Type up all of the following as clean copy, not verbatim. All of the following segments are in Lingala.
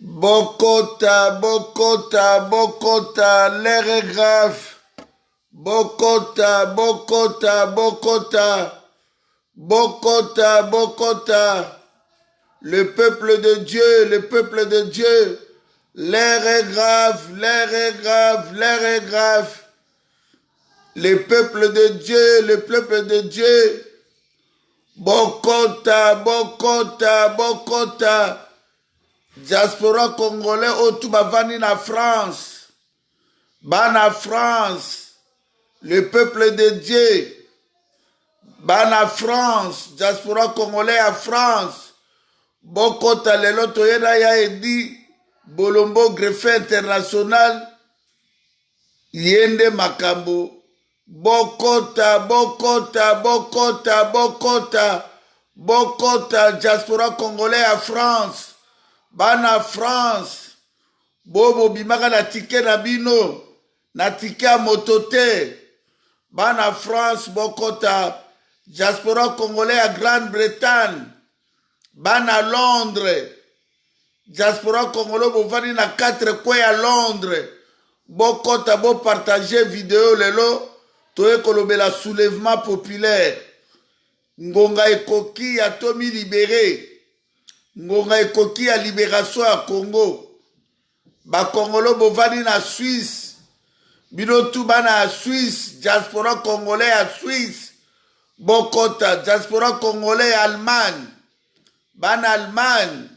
Bokota, Bokota, Bokota, l'air est grave. Bokota, Bokota, Bokota, Bokota, Bokota. Le peuple de Dieu, le peuple de Dieu. L'air est grave, l'air est grave, l'air est grave. Le peuple de Dieu, le peuple de Dieu. Bokota, Bokota, Bokota. Diaspora congolais autour bavani na France. Bana France. Le peuple de Dieu. Bana France. Diaspora congolais à France. Bokota lelo toyena ya edi. Bolombo greffe international. Yende makambo. Bokota, Bokota, Bokota, Bokota. Bokota, diaspora congolais à France. Bana France, bobo bimaka na tike na bino, na tike a motote. Bana France, Bokota, diaspora congolais à Grande-Bretagne. Bana Londres, diaspora congolais bovani na 4 coins à Londres. Bokota bo partager vidéo lelo, toye kolobela soulèvement populaire. Ngonga ekoki ya tomi libéré. Ngonga ekoki ya libération ya Congo. Ba Congolo bovani na Suisse. Bino tu bana ya Suisse. Diaspora congolais à Suisse. Bokota. Diaspora congolais à Allemagne. Bana Allemagne.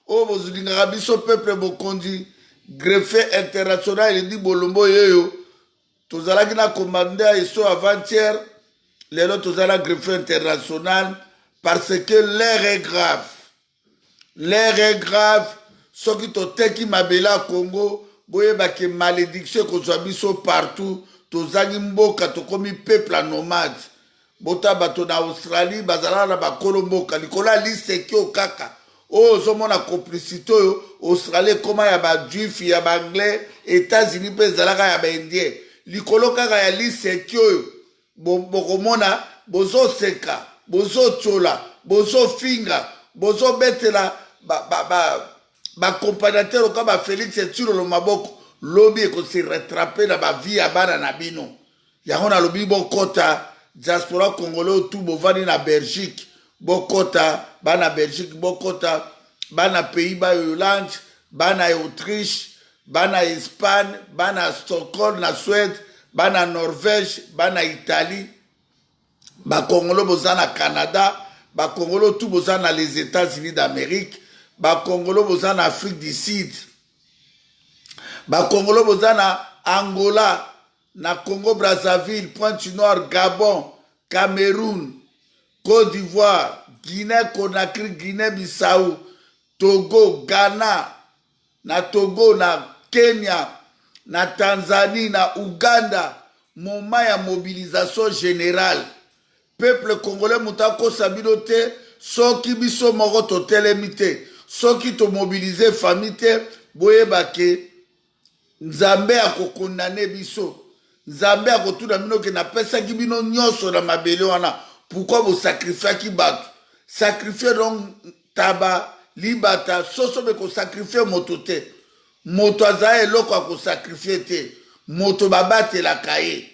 Oh, bozulingaka biso peuple bokondi. Greffe international il dit bolombo yeyo. Tozalaki na commandé à eso avant-hier. Lelo tozala greffe international. Parce que l'air est grave. L'air est grave. Ce qui toteki mabela Congo, boyeba ke malédiction kozwa biso partout. Tozangi mboka tokomi peuple nomade. Bota bato na Australie, bazala na bakolo mboka. Likola liste kyo kaka. Oh, zomona complicité yo. Australie koma ya ba juif, ya ba anglais, États-Unis pe zalaka ya ba indien. Likolo kaka ya liste kyo yo. Bokomona, bozo seka, bozo chola, bozo finga, bozo betela. Compagnateur comme Félix et sur le maboko lobby et qu'on s'est rattrapé dans ma vie à bana nabino yango na lobby bokota diaspora congolais tout bovani na Belgique bokota bana Belgique bokota bana Pays-Bas Hollande bana Autriche bana Espagne bana Stockholm na Suède bana Norvège bana Italie ba congolais bozana Canada ba congolais tout bozana les États-Unis d'Amérique. Ba Congolo boza na Afrique du Sud. Ba Congolo boza na Angola, na Congo Brazzaville, Pointe-Noire, Gabon, Cameroun, Côte d'Ivoire, Guinée-Conakry, Guinée-Bissau, Togo, Ghana, na Togo, na Kenya, na Tanzanie, na Ouganda. Moment ya mobilisation générale. Peuple congolais mutako sabilote, soki biso moko totelemite. Soki to mobiliser famille te boyeba ke Nzambe akokondane biso. Nzambe akotuna bino ke na pesa ki bino nyonso na mabele wana. Pourquoi vous sacrifiez ki bato? Sacrifier donc taba, libata, soso beko sacrifier moto te. Moto azaye eloko ako sacrifier te. Moto babate la kaye.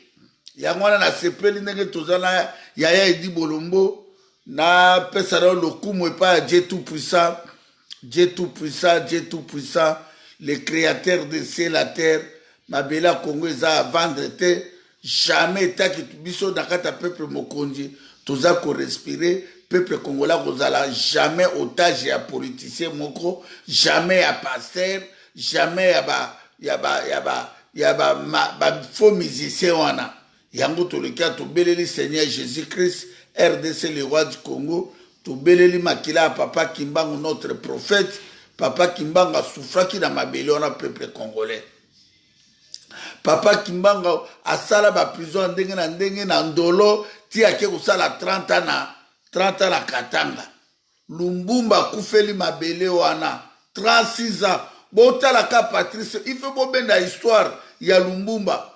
Yango wana na sepeli ndenge tozana yaya edi bolombo na pesa na lokumu epa Dieu tout puissant. Dieu tout-puissant, Dieu tout-puissant, le créateur de ciel la terre, Mabela Congo eza à vendre te, jamais taki biso nakata peuple mokonzi, toza ko respirer, peuple congolais kozala jamais otage ya politicien moko, jamais ya pasteur, jamais ya ba faux musicien wana. Yango toleka to beleli Seigneur Jésus-Christ, RDC le roi du Congo. To beleli makila papa Kimbangu notre prophète papa Kimbangu a souffraki na mabele wana peuple congolais papa Kimbangu a sala ba prison ndenge na ndolo ti ake kusala 30 ans na Katanga Lumbumba kufeli mabele wana 36 ans botala ka Patrice il faut bobenda histoire ya Lumbumba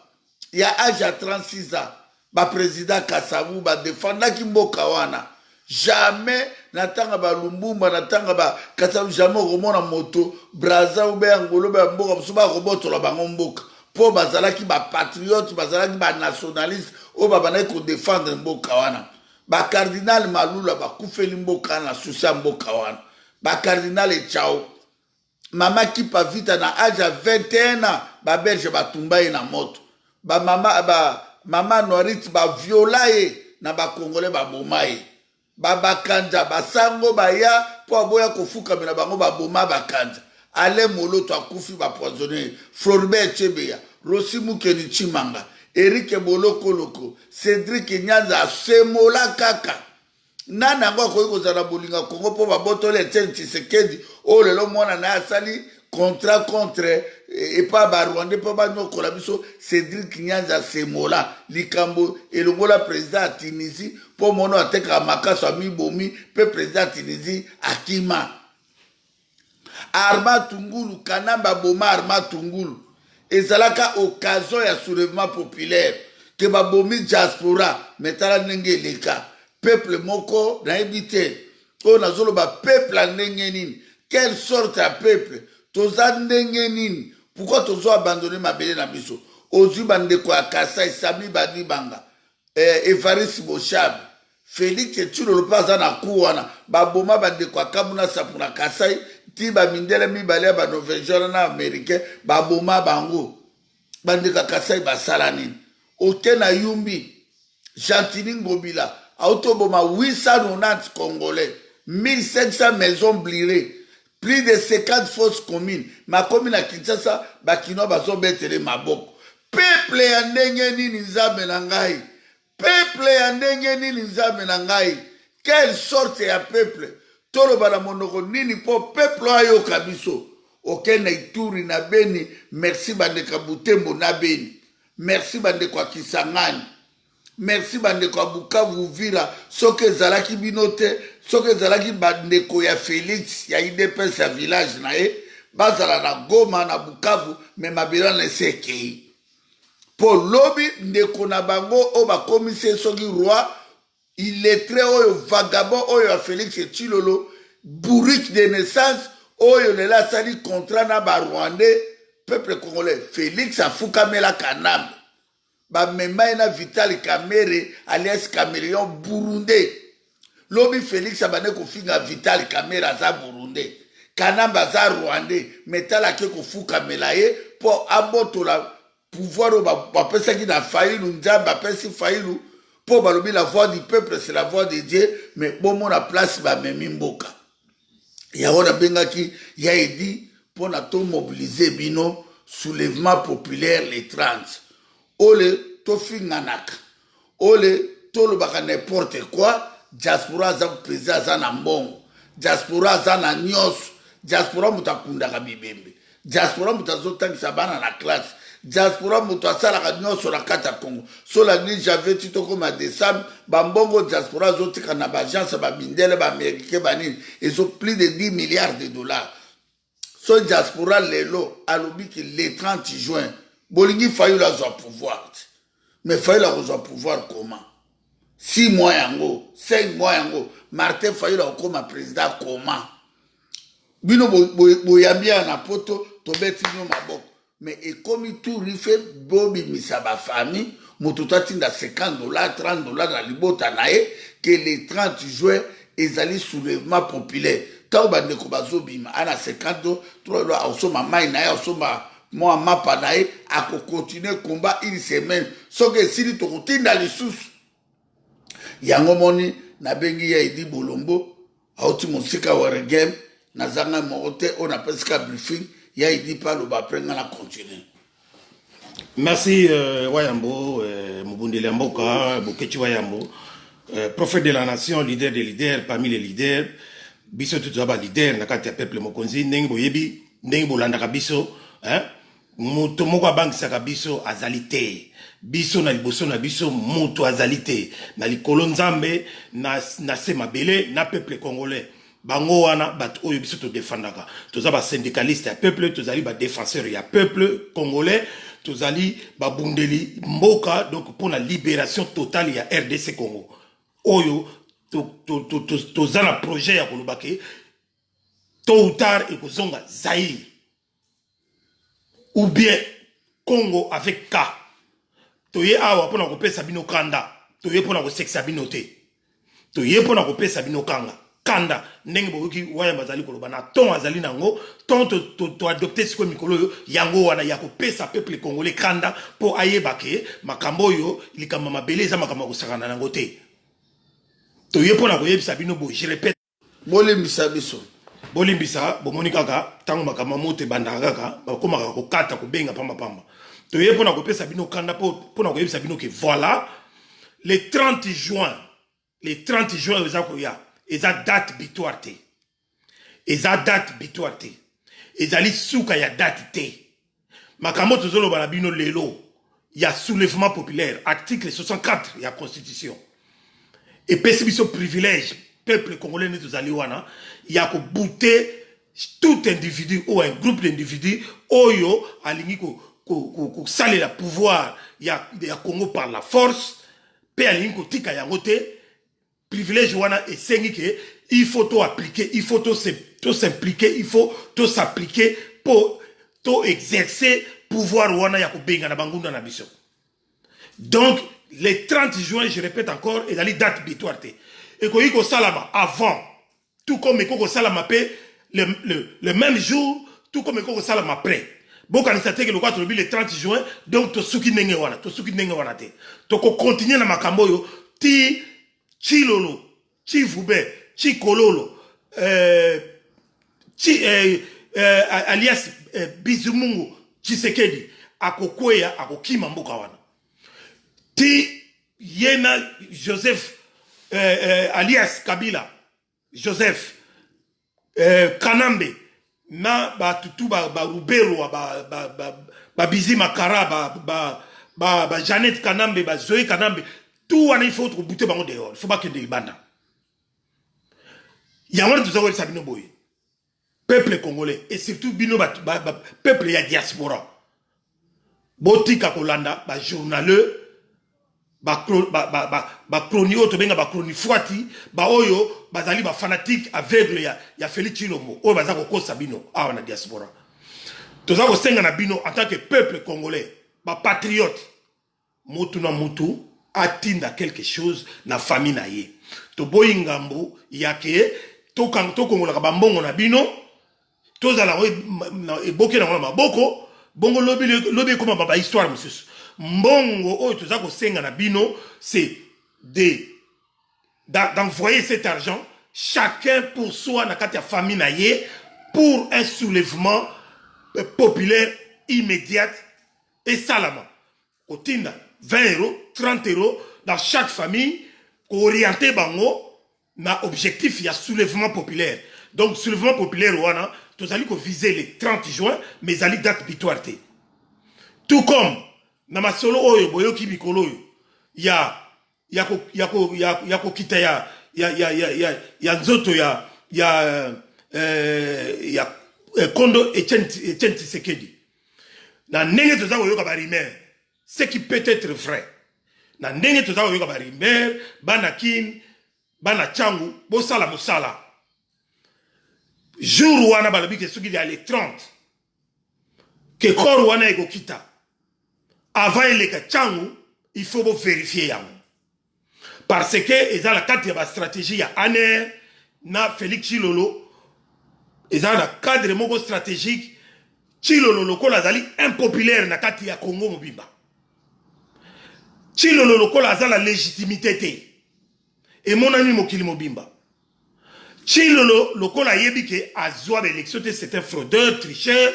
ya âge à 36 ans ba président Kasavu ba défendaki mboka wana Jamais natanga ba Lumbumba natanga ba kasa jamais romona moto Braza ou be Angolo be mboka msuba roboto la bango mboka po bazalaki ba patriote bazalaki ba nationaliste o ba bana ko défendre mboka wana ba cardinal Malula ba kufeli mboka na susa mboka wana ba cardinal Chao mama qui pa vita na âge à 21 ans ba belge ba tumba na moto ba mama Norit ba violaye na ba congolais ba bomaye baba kanja basango baya po aboya kofuka mena bango baboma bakanja ale moloto akufi bapoisonné Floribert Chebeya Rossi Mukeni Chimanga Eric Bolokoloko Cédric Nyanza semola kaka nana ngo akoki kozala bolinga Kongo po babotole Etienne Tshisekedi o lelo mwana na asali contrat contre et pas Rwandais pas banyokola biso Cédric Nyanza semola likambo elongola président à Tunisie pour mono ateka makaso mibomi pe président Tunisie akima Arma Tungulu Kanamba boma Arma Tungulu ezalaka occasion ya soulèvement populaire que babomi diaspora metala ndenge leka peuple moko na ebité on azolo ba peuple ndenge nini quelle sorte de peuple toza ndenge nini pourquoi tozo abandonner mabele na biso ozwi bandeko ya Kasai Sami Badi Banga Evariste Boshab Félix Tshilolo paza na kuwana baboma bandeko ya Kabuna Sapuna Kasai ti ba mindele mibale ba Norvégien na Américain baboma bango bandeko ya Kasai basala nini okena yumbi Gentini Ngobila autoboma 890 Congolais 1500 maisons brûlées plus de 50 fausses communes ma commune à Kinshasa bakino bazobetele maboko peuple ya ndenge nini nzambe na ngai peuple ya ndenge nini nzambe na ngai quelle sorte ya peuple toloba na monoko nini po peuple ayoka biso okena Ituri na Beni merci bandeka Butembo na Beni merci bandeko Kisangani merci bandeko ya Bukavu Uvira soki ezalaki bino te soki ezalaki bandeko ya Félix ya IDPS ya village na ye bazala na Goma na Bukavu me mabela na ese ekei po lobi ndeko na bango o bakomise soki roi illettré oyo vagabond oyo ya Félix Tshilolo bourrique de naissance oyo lela asali contrat na ba Rwandais peuple congolais Félix afukamela kanambe bamema na Vital Kamerhe alias Caméléon burundais lobi Félix abane kofinga Vital Kamerhe aza burundais kanamba aza rwandais metala ke kofukamela ye po abotola pouvoir o bapesaki na failu nzambe apesi failu po balobi la voix du peuple c'est la voix de Dieu mais bomona place bamemi mboka yango nabengaki ya edi mpo na to mobiliser bino soulèvement populaire les 30 ole tofinganaka ole tolobaka n'importe quoi diaspora aza président aza na mbongo diaspora aza na nyonso diaspora moto akundaka bibembe diaspora moto azotangisa bana na classe diaspora moto asalaka nyonso na kati ya Congo so la nuit j'avais ti tokoma décembre bambongo diaspora azotika na baagence bamindele baaméricain banini ezo plus de 10 milliards de dollars so diaspora lelo alobi ki le 30 juin bolingi Fayulu azwa pouvoir mais Fayulu akozwa pouvoir comment 6 mois yango 5 mois yango Martin Fayulu akoma président comment bino boyambi na poto tobeti bino maboko mais ekomi tout rife bobimisa bafamille moto tatinda 50 dollars 30 dollars na libota na ye que le 30 juin ezali soulèvement populaire ntango bandeko bazobima ana 50 dollars aosomba mai na ye aosomba mwa mapa na ye akokontinue komba une semaine soki esili tokotinda lisusu yango moni nabengi ya Edi Bolombo auti mosika wa regem nazanga moko te oyo napesika briefing ya Edi paloba apre nga na continue. Merci Wayambo Mubundeli Mboka Bokechi Wayambo prophète de la nation, leader des leaders parmi les leaders biso tout ba leader na kati ya peuple mokonzi ndenge boyebi ndenge bolandaka biso hein moto moko abangisaka biso azali te biso na liboso na biso moto azali te na likolo nzambe na se mabele na peuple congolais bango wana bato oyo biso to défendaka toza ba syndicaliste ya peuple tozali ba défenseur ya peuple congolais tozali ba bundeli mboka donc pour la libération totale ya RDC Congo oyo toza na projet ya koloba ke tôt ou tard ekozonga Zaïre ou bien Congo avec K. Toye awa pona kopesa bino kanda, toye pona kosekisa bino te. Toye pona kopesa bino kanda ndenge boki waya bazali koloba na ton azali nango ton to adopter siko mikolo yango wana ya kopesa peuple congolais kanda po ayebake makambo yo likamba mabele eza makambo kosakana nango te. Toye pona koyebisa bino bo je répète bolimbisa biso bolimbisa bomoni kaka tango makambo mote bandaka kaka bakomaka kokata kobenga pamba toye pona kopesa bino kanda pona koyebisa bino ke voilà le 30 juin eza koya eza date bitoire te ezali suka ya date te makambo tozoloba na bino lelo ya soulèvement populaire article 64 ya constitution epesi biso privilège peuple congolais ne tozali wana ya kobute tout individu ou un groupe d'individus oyo alingi kosalela pouvoir ya Congo par la force pe alingi kotika yango te privilège wana esengi ke il faut to appliquer, il faut to s'impliquer, il faut to s'appliquer pour to exercer pouvoir wana ya kobenga na bangunda na biso. Donc le 30 juin, je répète encore, et la date bitoire te. Et ko yiko salama avant, tout comme ko salama pe le même jour, tout comme ko salama après. Boka ni sateke le 4 le 30 juin, donc to suki nenge wana te. To ko continuer na makambo yo ti Chilolo, Chivube, Chikololo, alias Bizumungu, Chisekedi, Akokweya, Akokima mboka wana. Ti Yena Joseph, alias Kabila, Joseph, Kanambe, na ba tutu ba Rubero, ba Bizi Makara, ba Janet Kanambe, ba Zoé Kanambe, tout wana il faut bouter bango dehors, il faut pas que de libanda. Yamana tout ça ouais sabino boy. Peuple congolais et surtout bino peuple ya diaspora. Botika kolanda ba journaleux ba chronique to benga ba chronique fuati ba oyo bazali ba fanatique aveugle ya Félix Tshilombo oyo bazako ko sabino awa na diaspora. Toza ko senga na bino en tant que peuple congolais, ba patriote mutu na mutu atinda quelque chose na famille na ye. To boyingambu yake to kongola ka bambongo na bino to zala eboke na maboko bongo lobi comme baba histoire monsieur. Mbongo oyo to za ko senga na bino c'est d'envoyer cet argent chacun pour soi na kati ya famille na ye pour un soulèvement populaire immédiat et salama. Kotinda 20 €, 30 € dans chaque famille, orienté bango na objectif, il y a soulèvement populaire. Donc, soulèvement populaire, tous allez viser le 30 juin, mais allez date bitoire. Tout comme, na masolo oyo, boyo ki mikolo yo, ya kokita ya nzoto ya Kondo Etienne Tshisekedi. Na nenge toza koyoka ba rumeur. Ce qui peut être vrai. Na ndenge toza koyoka ba rumeur, bana kin, bana changu, bosala mosala. Jour wana balobi ke soki ya le 30. Que kor wana ekokita. Avant eleka changu, il faut vérifier yango. Parce que eza la carte ya ba stratégie ya ANR na Félix Tshilolo. Eza la cadre moko stratégique Tshilolo lokola azali impopulaire na kati ya Congo mobimba. Tshilolo lokola azali la légitimité te. Et mon ami mokili mobimba. Tshilolo lokola yebike azwa l'élection te c'est un fraudeur, tricheur.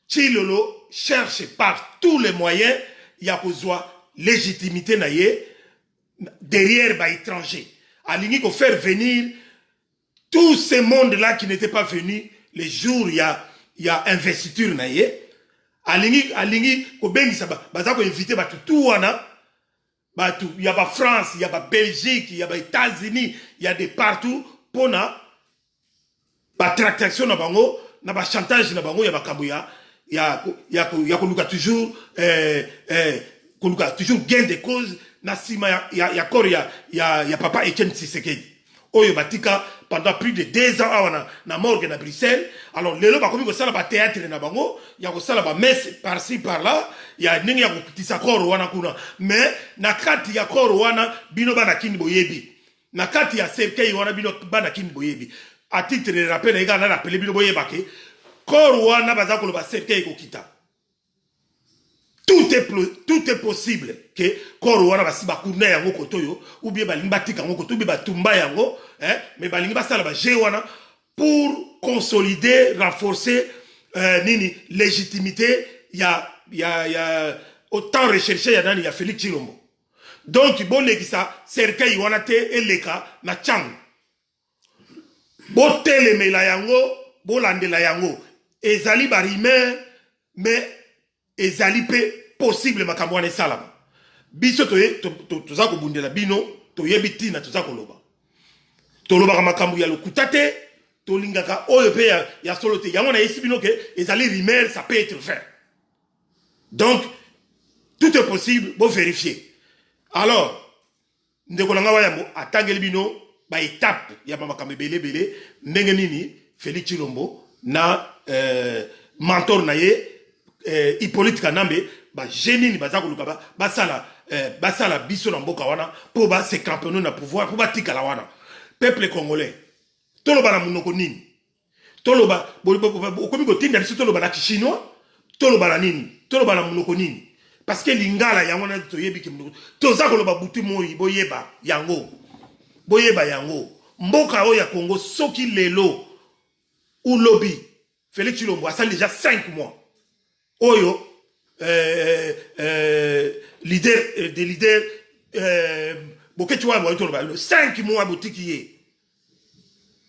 Tshilolo cherche par tous les moyens ya kozwa légitimité na ye derrière ba étranger. Alingi ko faire venir tout ce monde-là qui n'était pas venu les jours il y a investiture na ye. Alingi ko bengisa baza ko inviter batu tout wana. Il y a ba France, il y a ba Belgique, il y a ba États-Unis, il y a de partout pour na ba tractation na bango, na ba chantage na bango, il y a ba kambuya, il y a toujours toujours gain de cause na sima ya corps ya papa Etienne Tshisekedi oyo batika pendant plus de 2 ans awa na morgue na Bruxelles. Alors lelo bakomi ko sala ba théâtre na bango ya ko sala ba messe par ci par là ya ningi ya kokutisa corps wana kuna, mais na kati ya corps wana bino bana kini boyebi, na kati ya cercueil wana bino bana kini boyebi. À titre de rappel, les gars, on a rappelé bino boyeba ke corps wana baza ko ba cercueil ko kita. Tout est possible que corps wana basi bakuna yango kotoyo ou bien balingi batika yango kotoyo ba tumba yango, mais balingi basala ba je wana pour consolider, renforcer nini légitimité ya autant recherché ya nani ya Félix Tshilombo. Donc bon lekisa cercueil wana te eleka na chang. Bo telemela yango, bo landela yango. Ezali ba rime mais ezali pe possible makambo wana salama. Biso toza ko bundela bino, toyebi tina toza ko loba. Toloba makambo ya lokuta te, tolingaka oyo pe ya solo te. Yango na yesi bino ke ezali rime, ça peut être fait. Donc tout est possible, bon vérifier. Alors, ndeko nanga wayambo atangeli bino ba étape ya makambo belé ndenge nini Félix Tshilombo na mentor na ye Hippolyte Kanambe ba génie baza ko luka basala biso na mboka wana po ba se campeoner na pouvoir po ba tikala wana peuple congolais toloba na munoko nini toloba okomi ko tinda biso toloba na chinois toloba na nini toloba na munoko nini parce que lingala yango na toyebi ki munoko toza ko loba butu moyi boyeba yango mboka oya Congo soki lelo ou lobby Félix Tshilombo asali déjà 5 mois oyo leader bokechi wa mo toloba 5 mois botiki ye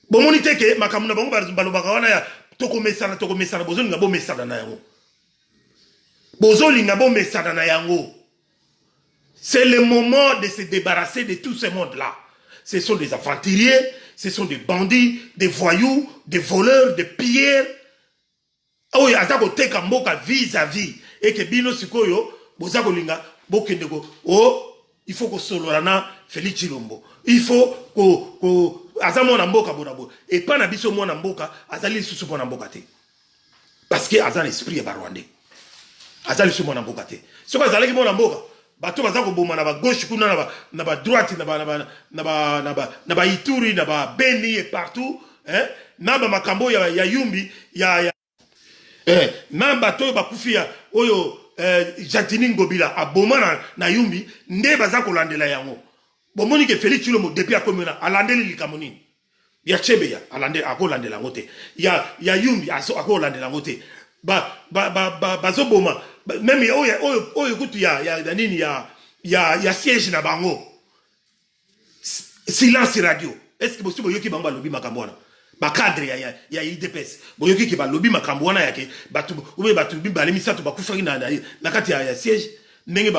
bomoni teke makamuna bango balobaka wana ya tokomesana bozolinga bomesana na yango. C'est le moment de se débarrasser de tout ce monde-là. Ce sont des aventuriers, ce sont des bandits, des voyous, des voleurs, des pilleurs. Oh, azako teka mboka vis-à-vis. Et que bino sikoyo, bozako linga, bokendeko. Oh, il faut que solorana Félix Tshilombo. Il faut que azamo na mboka bonabo. Et pas na biso mo na mboka, azali susu mo na mboka te. Parce que azan esprit ya barwande. Azali susu mo na mboka te. Soko azali mo na mboka. Bato bazako boma na ba gauche kuna na ba droite na ba Ituri na ba Beni et partout, na ba makambo ya Yumbi ya na bato ba kufia oyo Jantini Ngobila aboma na Yumbi nde bazako landela yango. Bomoni ke Félix Tshilombo depuis akomona alandeli likamoni ya Chebeya alande akolandela ngote ya Yumbi akolandela ngote bazo boma même oyo kutu ya nini ya siège na bango silence radio. Est-ce que bosi boyoki bango lobi makambo wana ba cadre ya IDPS boyoki ki ba lobi makambo wana yake batu ube batu bibale misato bakufaki na kati ya siège ndenge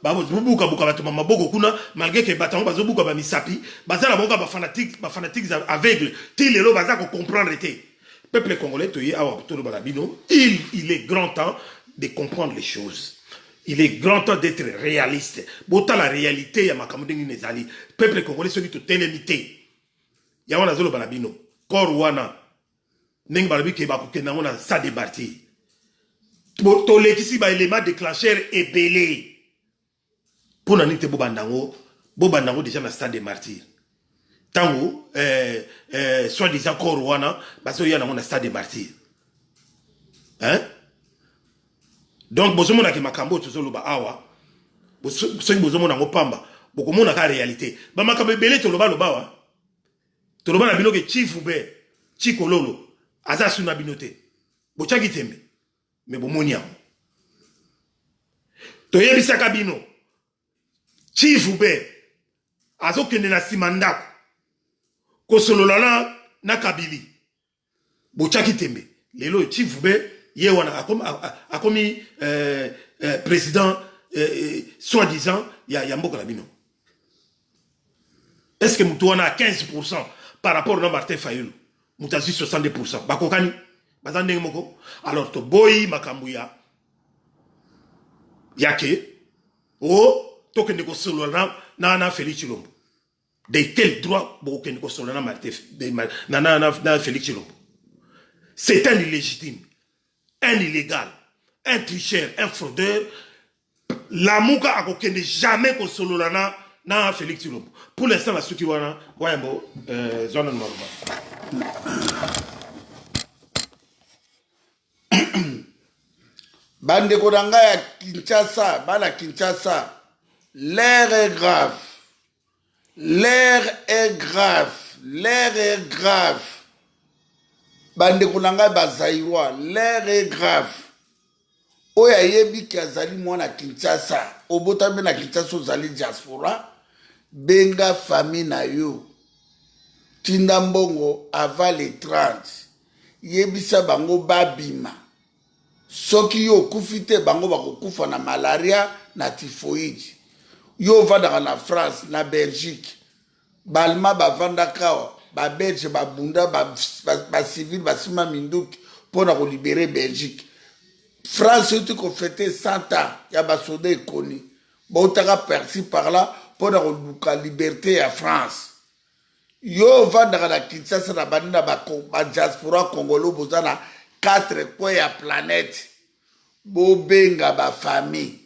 bubuka batu maboko kuna malgré que batango bazobuka ba misapi bazala bonga ba fanatiques aveugles ti lelo bazako comprendre te. Peuple congolais toye awa tolo balabino, il est grand temps de comprendre les choses. Il est grand temps d'être réaliste. Bota la réalité ya makambo ngi nezali. Peuple congolais soki to telemité. Ya wana zolo balabino. Kor wana ngi balabi ke ba ko kena wana sa débarquer. To lekisi ba élément déclencheur ebelé. Pona nite bobandango déjà na stade des martyrs. Tango soi-disant corps wana baso ya na mona stade des martyrs. Donc bozomona ke makambo tozoloba awa soki bozomona ngopamba bokomona ka réalité ba makambo belé toloba lobawa toloba na bino ke Chifube Chikololo aza suna binote bochaki tembe mais bomoni am toyebisaka bino Chifube azokende na simandako kosololana na Kabili bochaki tembe lelo Chifube ye wana akomi président soi-disant ya mboka la bino. Est-ce que mutu wana 15% par rapport à Martin Fayulu mutazi 70% bakokani bazande moko. Alors to boy makambu yake o tokende ko solo na Félix Tshilombo. De quel droit bokende ko solo na Félix Tshilombo? C'est un illégitime, un illégal, un tricheur, un fraudeur. La mouka a kokende jamais ko solo na Félix Tshilombo. Pour l'instant, la suki wana wayambo zona maruba. Bande Kodanga ya Kinshasa, bana Kinshasa, l'air est grave. L'air est grave. L'air est grave. Bande Kodanga bazairwa, l'air est grave. Oya yebi ki azali mwana Kinshasa, obotame na Kinshasa ozali diaspora, benga famille na yo. Tinda mbongo avant les 30. Yebisa bango babima. Soki yo kufite bango bakokufa na malaria na typhoïde. Yo vandaka na France, na Belgique. Balma bavanda kawa, ba Belge, ba bunda, ba civil, ba sima minduki pour na libérer Belgique. France yote ko fêter 100 ans ya ba soda ekoni. Ba utaka perci par là pour na luka liberté ya France. Yo vandaka na Kinshasa na banina ba diaspora congolo bozana 4 coins ya planète. Bo benga ba famille.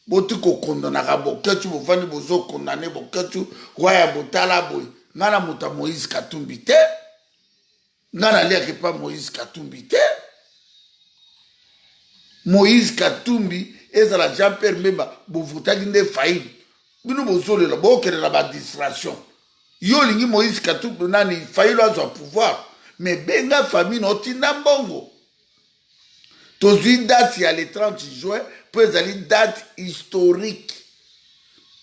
Boti ko kondonaka boketu bovandi bozo kondane boketu waya botala boy. Ngana muta Moïse Katumbi te. Ngana liaki pa Moïse Katumbi te. Moïse Katumbi ezala Jean-Pierre Mbemba bovutaki nde faillite. Bino bozolela bokelela ba distraction. Yo lingi Moïse Katumbi nani faillite azwa pouvoir. Mais benga famille no tinda mbongo. Tozui date ya le 30 juin pour ezali date historique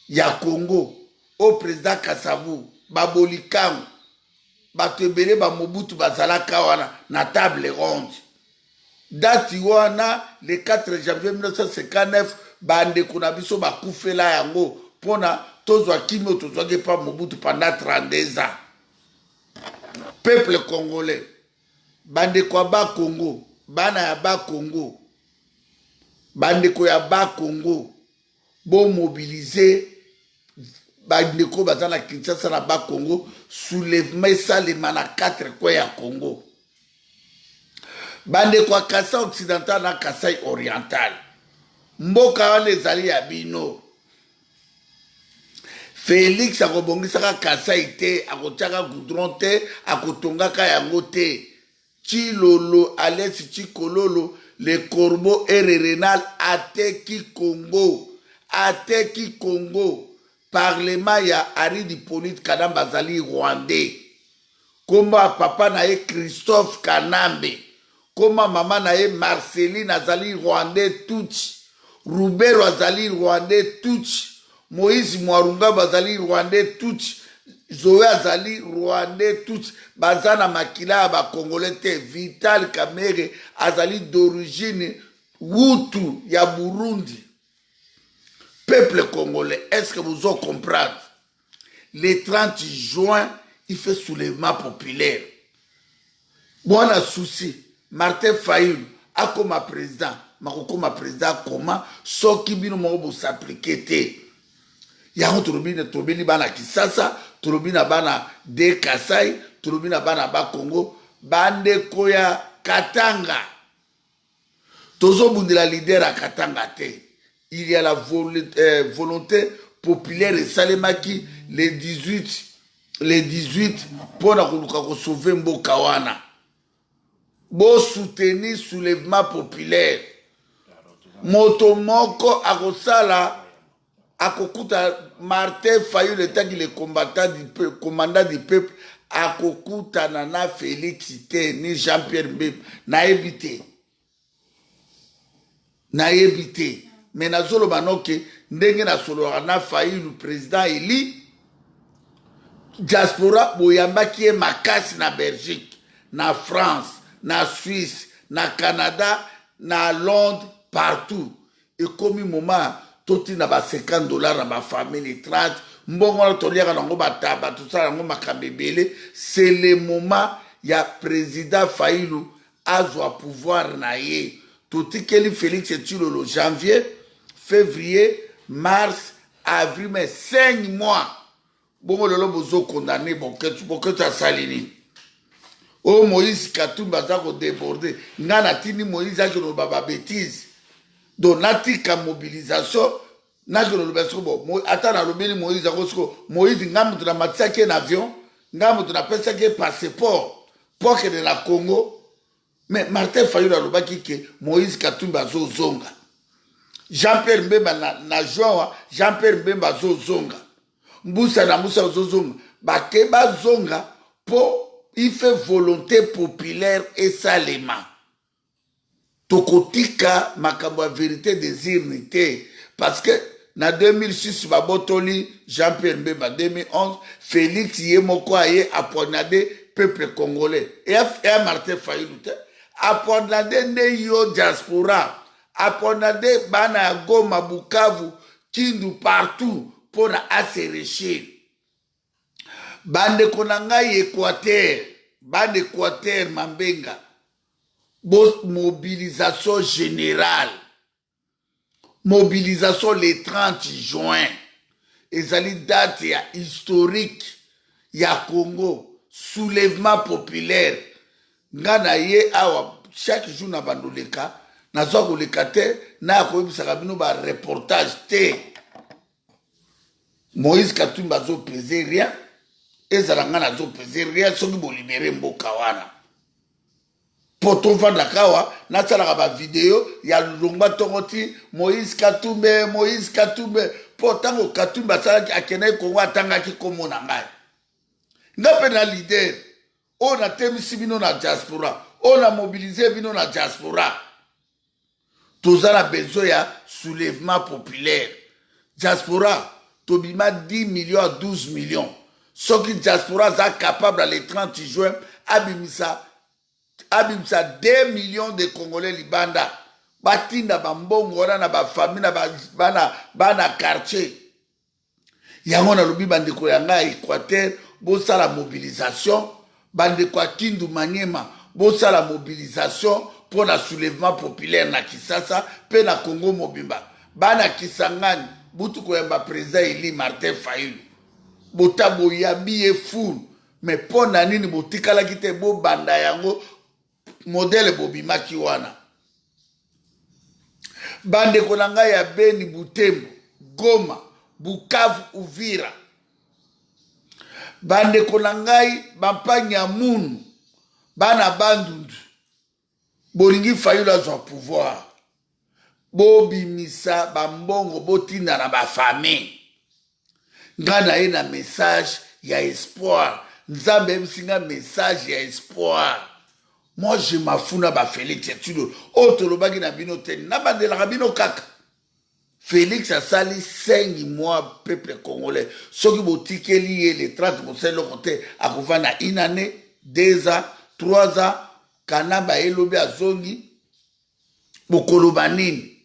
ya Congo au président Kasavu babolikango bato ebele ba Mobutu bazalaka wana na table ronde. Date wana le 4 janvier 1959 bandeko na biso bakufela yango pona tozwa kimio tozwaki pa Mobutu pendant 32 ans. Peuple congolais bandeko ya ba Congo, bana ya ba Congo, bandeko ya ba Congo, bon mobiliser bandeko bazana Kinshasa na ba Congo, soulèvement salema na 4 coins ya Congo. Bandeko ya Kasai occidental na Kasai oriental. Mboka wana ezali ya bino. Félix akobongisaka Kasai te, akotiaka goudron te, akotongaka yango te. Chilolo, Alexis Chikololo, le corbeau RRNal, Ateki Congo. Ateki Congo. Parlement ya Aridi Ponit Kanam Bazali Rwandais. Koma papa na ye Christophe Kanambe. Koma mama na ye Marceline Azali Rwandais Tutsi. Roubert Azali Rwandais Tutsi. Moïse Mwarunga Bazali Rwandais Tutsi. Zoé Azali Rwandais Tutsi. Bazana Makila ba Congolais te. Vital Kamere Azali d'origine Hutu ya Burundi. Peuple congolais, est-ce que vous en comprenez? Le 30 juin, il fait soulèvement populaire. Bon, on a souci. Martin Fayulu, a comme président, comme président, comment, ce qui vient de s'appliquer. Il y a un trobini bana Kisasa, trobina bana de Kasai, trobina bana ba Congo, bande koya Katanga. Tozo bundela leader à Katanga te. Il y a la volonté populaire et Salemaki les 18 pour sauver Mbokawana. Bo soutenir soulèvement populaire. Motomoko Akosala Akokuta Martin Fayulu le temps qu'il est commandant du peuple Akokuta Nana Félix Te ni Jean-Pierre Mbemba na évité. Mais nazolo banoke ndenge na solo na Fayulu président Eli diaspora boyamba qui est makasi na Belgique, na France, na Suisse, na Canada, na Londres, partout. Et comme moment toti na ba $50 na ba famille 30 mbongo na toliaka nango bataba tout ça nango makambebele, c'est le moment ya président Fayulu azwa pouvoir na ye. Toti keli Félix Tshilolo janvier, février, mars, avril mais 5 mois bongo lelo bozo condamné boketu asalini o Moïse Katumbi aza kodéborde nga natindi Moïse akoloba babétise donc natika mobilisation nakoloba siko bo ata nalobeli Moïse ako siko Moïse nga mutu namatisaki na avion nga mutu napesaki passeport po kende na Congo mais Martin Fayulu alobaki ke Moïse Katumbi azozonga Jean-Pierre Mbemba na juin Jean-Pierre Mbemba azozonga Mbusa na Mbusa azozonga bake bazonga po il fait volonté populaire et salema tokotika makambo ya vérité désir nité parce que na 2006 babotoli Jean-Pierre Mbemba 2011 Félix Yemoko aye aponade peuple congolais et à Martin Fayulu te aponade ne yo diaspora aponade bana ya Goma Bukavu Kindu partout pour aserecher bande konangai Équateur bande Équateur Mambenga mobilisation générale mobilisation le 30 juin ezali date ya historique ya Congo soulèvement populaire ngana ye awa chaque jour na bandoleka nazwa koleka te na koyebisaka bino ba reportage te Moïse Katumbi azopese rien ezala nga nazopese rien soki bolibere mboka wana po tovandaka awa nasalaka bavideo ya longwa ntongo ti Moïse Katumbi po ntango Katumbi asalaki akendaki Kongo atangaki kombo na ngai nga mpe na lider oyo natemisi bino na diaspora oyo na mobilize bino na diaspora toza na besoin ya soulèvement populaire diaspora tobima 10 millions à 12 millions soki diaspora aza capable le 30 juin abimisa 2 millions de Congolais libanda batinda bambongo wana na bafamille na bana quartier yango nalobi bandeko ya ngai Équateur bosala mobilisation bandeko ya Kindu Maniema bosala mobilisation pour la soulèvement populaire na Kisasa pe na Congo mobimba bana Kisangani butu koyamba président Eli Martin Fayulu bota boyambi ye fou mais pona nini botikalaki te bobanda yango modèle bobimaki wana bandeko na ngai ya Beni Butembo Goma Bukavu Uvira bandeko na ngai bampanya munu bana bandundu bolingi Fayulu azwa pouvoir bobimisa bambongo botinda na bafamille nga na ye na message ya espoir nzambe emsinga message ya espoir moi je mafuna ba Félix Tshisekedi oyo tolobaki na bino te na bandelaka bino kaka Félix asali 5 mois peuple congolais soki botikeli ye le 30% loko te akovanda une année 2 ans 3 ans kanamba elobi azongi bokoloba nini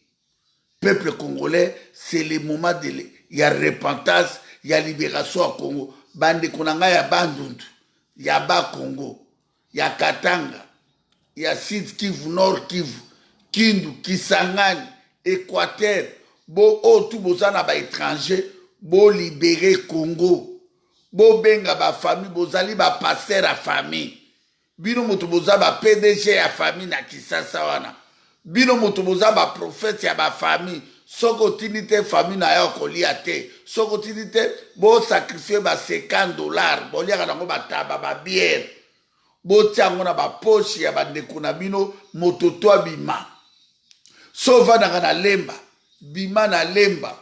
peuple congolais c'est le moment de ya repentance ya libération à Congo bande konanga ya bandundu ya ba Congo ya Katanga ya Sud Kivu Nord Kivu Kindu Kisangani Équateur bo otu bozana ba étranger bo libérer Congo bo benga ba famille bozali ba pasteur à famille bino moto boza ba PDG ya famille na Kisasa wana bino moto boza ba prophète ya ba famille soko tinite famille na yo kolia te soko tinite bo sacrifier ba $50 bo liaka nango bataba ba bière bo tiango na ba poche ya bandeko na bino moto to abima so vanda na lemba bima na lemba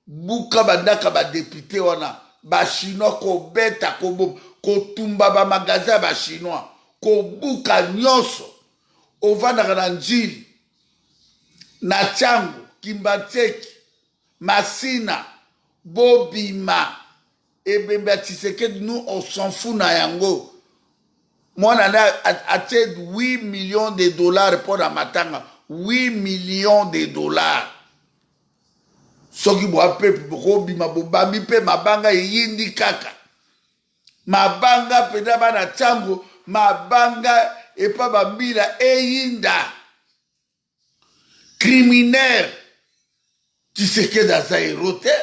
buka bandaka ba député wana ba chinois ko beta ko bom ko tumba ba magasin ba chinois ko buka nyonso ovanda na njili na chango Kimbateki Masina Bobima Ebemba Tshisekedi nous on s'en fout na yango moi on a acheté 8 millions de dollars pour la matanga 8 millions de dollars soki bo peuple bobima bobambi pe mabanga yindi kaka mabanga peda bana chango mabanga epa bambila eyinda criminel Tshisekedi aza héros te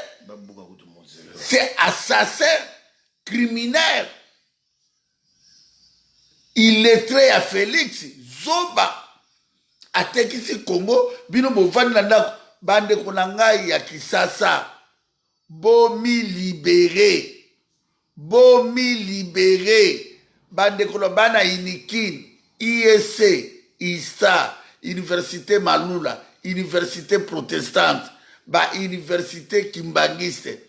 c'est assassin criminel illettré à Félix Zoba atekisi Congo bino bovani na ndako bande kona ngai ya Kisasa bomi libéré bande kona bana inikin IEC ISTA Université Malula Université protestante ba Université kimbangiste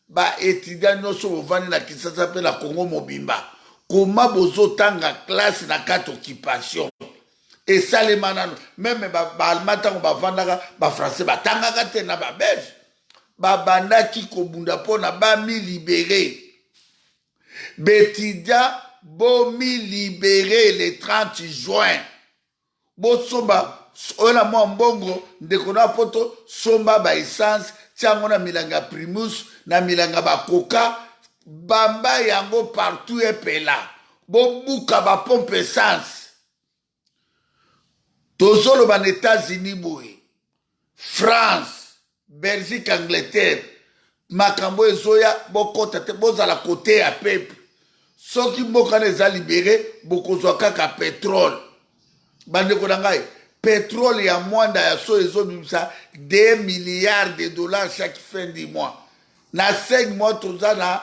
ba étudiant nyonso bovani na Kisasa pe na Congo mobimba koma bozotanga classe na kati occupation et ça les manano même ba allemand tango bavandaka ba français batangaka te na ba belge babandaki kobunda pona ba mi libéré betidia bo mi libéré le 30 juin bo somba ola mwa mbongo ndeko na poto somba ba essence tiango na milanga primus na milanga ba coca bamba yango partout epela bo buka ba pompe essence tozolo ban États-Unis boye France Belgique Angleterre makambo ezoya bokota te bozala côté ya peuple soki mboka eza libéré bokozwa kaka pétrole bandeko na ngai pétrole ya mwanda ya so ezobimisa 2 milliards de dollars chaque fin du mois na 5 mois toza na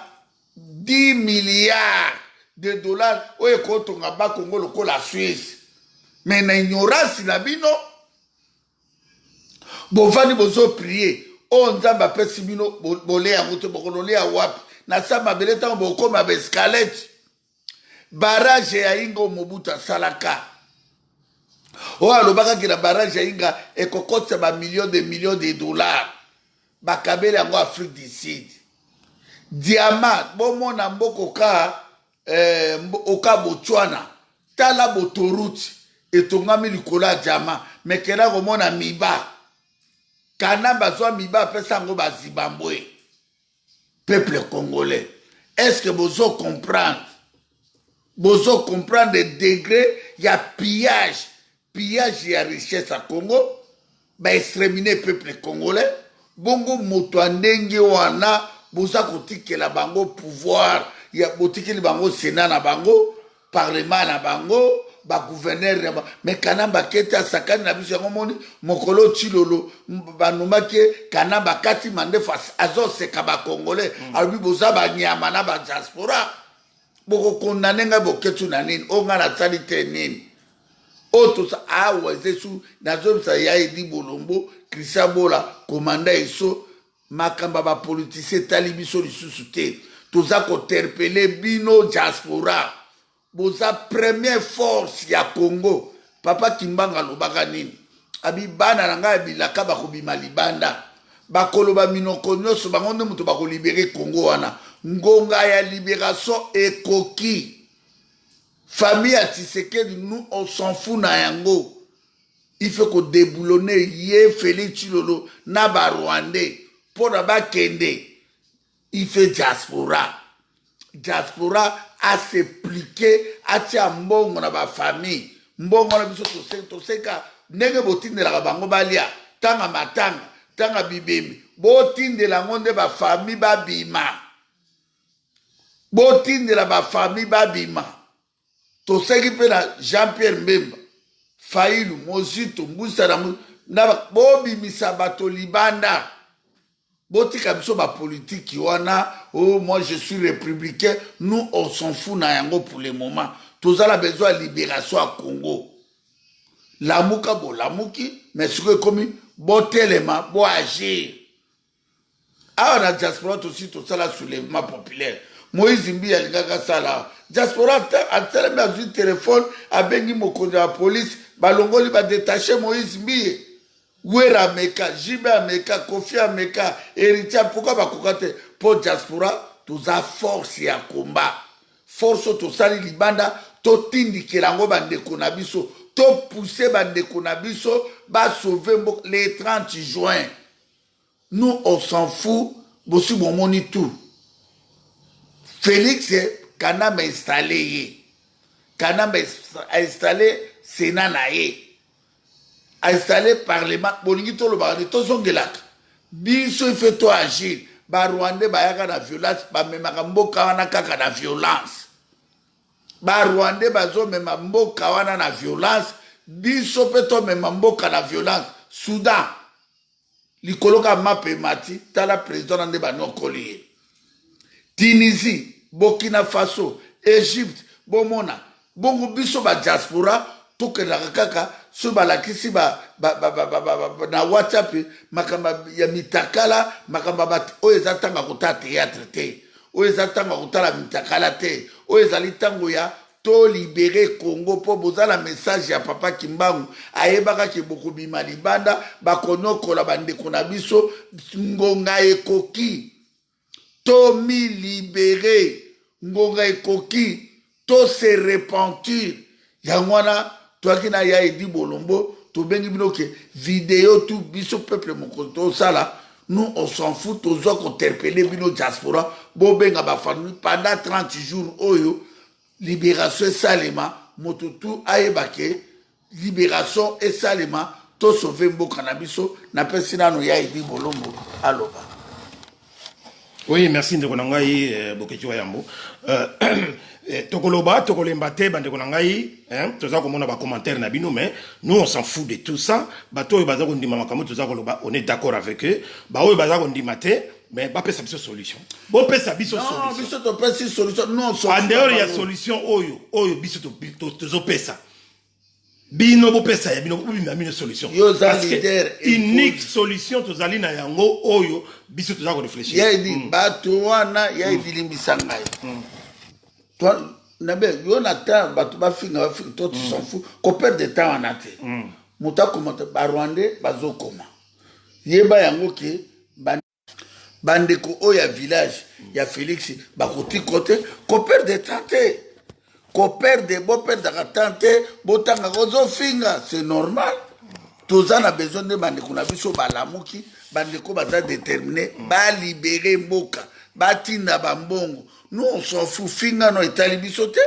10 milliards de dollars oyo ekotonga bakongo lokola Suisse mais na ignorance na bino bovani bozo prier o nzamba pesi bino bole yango te bokolole ya wapi na sa mabele tango bokoma ba escalette barrage ya ingo Mobutu asalaka o alobaka ke na barrage ya inga ekokotisa ba millions de dollars bakabele yango Afrique du Sud diamant bomona mboko ka oka Botswana tala botoroute etongami likolo ya diamant mekena komona miba kana bazwa miba apesa yango bazibambwe peuple congolais est-ce que bozo comprendre le degré ya pillage ya richesse à Congo ba exterminer peuple congolais bongo moto ndenge wana boza kotikela bango pouvoir ya botikeli bango sénat na bango parlement na bango ba gouverneur mais kanamba kete asakani na biso yango moni mokolo chilolo banomake kanamba kati mande face azo seka ba congolais albi boza ba nyama na ba diaspora boko kondanenga boketu na nini onga na salite nini oto sa awa zesu na zomsa ya edi bolombo Christian Bola komanda eso makamba ba politicien tali biso lisusu te toza ko interpeller bino diaspora boza première force ya Congo papa Kimbanga lobaka nini abi bana na ngai bilaka bakobima libanda bakoloba minoko nyonso bango nde moto bakolibere Congo wana ngonga ya libération ekoki famille ya Tshisekedi nous on s'en fout na yango il faut que déboulonner ye Félix Tshilolo na ba Rwandais pour na bakende il fait diaspora a s'appliquer a tia mbongo na ba famille mbongo na biso toseka ndenge botindelaka bango balia tanga matanga tanga bibemi botindela ngonde ba famille babima toseki pe na Jean-Pierre Mbemba Failu Mozito Mbusa na bobimisa bato libanda botika biso ba politique wana oh moi je suis républicain nous on s'en fout na yango pour le moment tozala besoin libération à Congo lamuka bo lamuki mais ce que comme botelema bo agir awa na diaspora aussi tosala soulèvement populaire Moïse Mbi alingaka sala diaspora atelemi azwi téléphone abengi mokonzi ya police balongoli badétaché Moïse Mbi Wera Meka, Jibe Meka, Kofi Meka, Héritier, pourquoi bakoka te pour diaspora, toza force ya combat. Force to sali libanda, to tindiki lango bandeko na biso, to pousser bandeko na biso, ba sauver le 30 juin. Nous on s'en fout, bossu bon moni tout. Félix Kanamba installé. Kanamba installé Sénat na ye. A installé parlement bolingi to lo ba to zongelaka biso il fait to agir ba Rwandais bayaka na violence ba memaka mboka wana kaka na violence ba Rwandais bazo mema mboka wana na violence biso pe to mema mboka na violence Soudan likoloka mape mati tala président nde banokoli Tunisie Burkina Faso Égypte bomona bongo biso ba diaspora tokelaka kaka so balakisi na WhatsApp makamba ya mitakala makamba oyo eza tanga kota théâtre te oyo eza tanga kotala mitakala te oyo ezali tango ya to libéré Congo po bozala message ya papa Kimbangu ayebaka ke bokobima libanda bakonokola bandeko na biso ngonga ekoki to mi libéré ngonga ekoki to se repentir yangwana toaki na ya edi bolombo to bengi binoke vidéo tout biso peuple mokoto sala nous on s'en fout tozo ko interpeller bino diaspora bo benga ba famille pendant 30 jours oyo libération salema motutu ayebake libération et salema to sauver mboka na biso na pesina no ya edi bolombo aloba. Oui, merci de konangai Bokechi Wayambo. Tokoloba, tokolemba te bande konangai, hein, toza komona ba commentaire na bino mais nous on s'en fout de tout ça. Bato e baza kondima makambo toza koloba, on est d'accord avec eux. Ba o baza kondima te mais ba pesa biso solution. Bo pesa biso solution. Non, biso to pesa solution. Non, en dehors il y a solution oyo biso to pesa. Bino bo pesa ya bino bina mine solution. Parce que unique solution tozali na yango oyo biso toza ko réfléchir. Ya di bato wana ya di limbisa ngai. Toi nabe yo na ta bato ba finga toi tu s'en fous ko perdre de temps en ate. Muta komata ba Rwandais bazokoma. Yeba yango ke bandeko oya village ya Félix bakoti côté ko perdre de temps te. Ko perdre bo perdre tante botanga kozo finga c'est normal. Toza na besoin de bandeko na biso balamuki bandeko baza déterminé ba libérer mboka batinda bambongo. Nous on s'en fout finga no etali biso te